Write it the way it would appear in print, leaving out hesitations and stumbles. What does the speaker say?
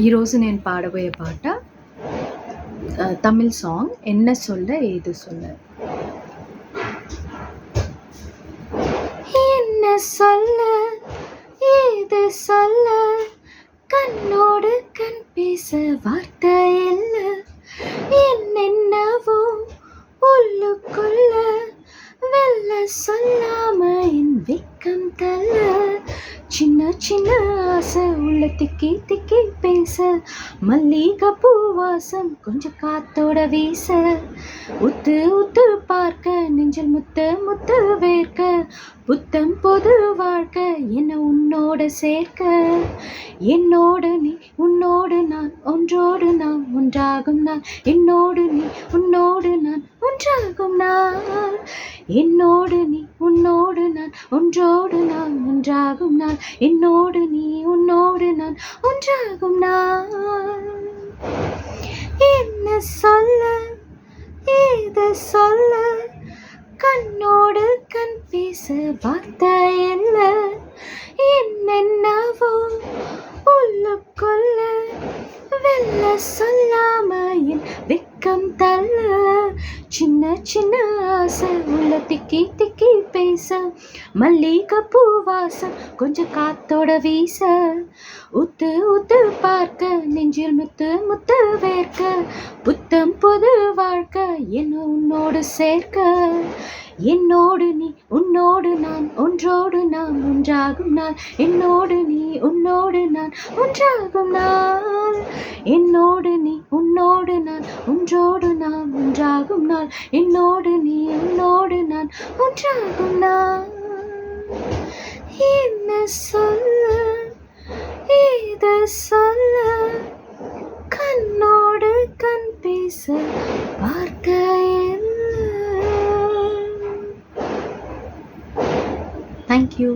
ఈరోజు నేను పాడబోయే పాట తమిళ్ సాంగ్ என்ன சொல்ல ஏது சொல்ல. என்ன சொல்ல ஏது சொல்ல, கண்ணோடு கண் பேச வார்த்தை இல்ல, என்னென்னவோ உள்ளுக்குள்ள வெல்ல சொல்லாம என் வெக்கம் தள்ள, சின்ன சின்ன ஆசை உள்ள திக்கி திக்கி பேச, மல்லிகை பூவாசம் கொஞ்சம் காத்தோட வீச, உத்து உத்து பார்க்க நெஞ்சில் முத்து முத்து வேர்க்க, புத்தம் பொது வாழ்க்கை என்ன உன்னோட சேர்க்க, என்னோடு நீ உன்னோடு நான் ஒன்றோடு நாம் ஒன்றாகும் நாள், என்னோடு நீ உன்னோடு நான் ஒன்றாகும் நாள், என்னோடு நீ உன்னோடு நான் ஒன்றோடு நாம் ஒன்றாகும் நாள், என்னோடு நீ உன்னோடு நான் ஒன்றாகும் நாள். என்ன சொல்ல ஏது சொல்ல, கண்ணோடு கண் பேச வார்த்தை இல்ல, என்னென்னவோ உள்ளுக்குள்ள வெல்ல சொல்லாம என் வெக்கம் தள்ள, சின்ன சின்ன ஆசை உள்ள திக்கி திக்கி பேச, மல்லிகை பூவாசம் கொஞ்சம் காத்தோட வீச, உத்து உத்து பார்க்க நெஞ்சில் முத்து முத்து வேர்க்க, புத்தம் புது வாழ்க்கை என்ன உன்னோடு சேர்க்க, என்னோடு நீ உன்னோடு நான் ஒன்றோடு நாம் ஒன்றாகும் நாள், என்னோடு நீ உன்னோடு நான் ஒன்றாகும் நாள், என்னோடு நீ உன்னோடு நான் ஒன்றோடு நாம் ஒன்றாகும் நாள், என்னோடு நீ உன்னோடு நான் ஒன்றாகும் நாள். என்ன சொல்ல ஏது சொல்ல, கண்ணோடு கண் பேச வார்த்தை இல்ல. Thank you.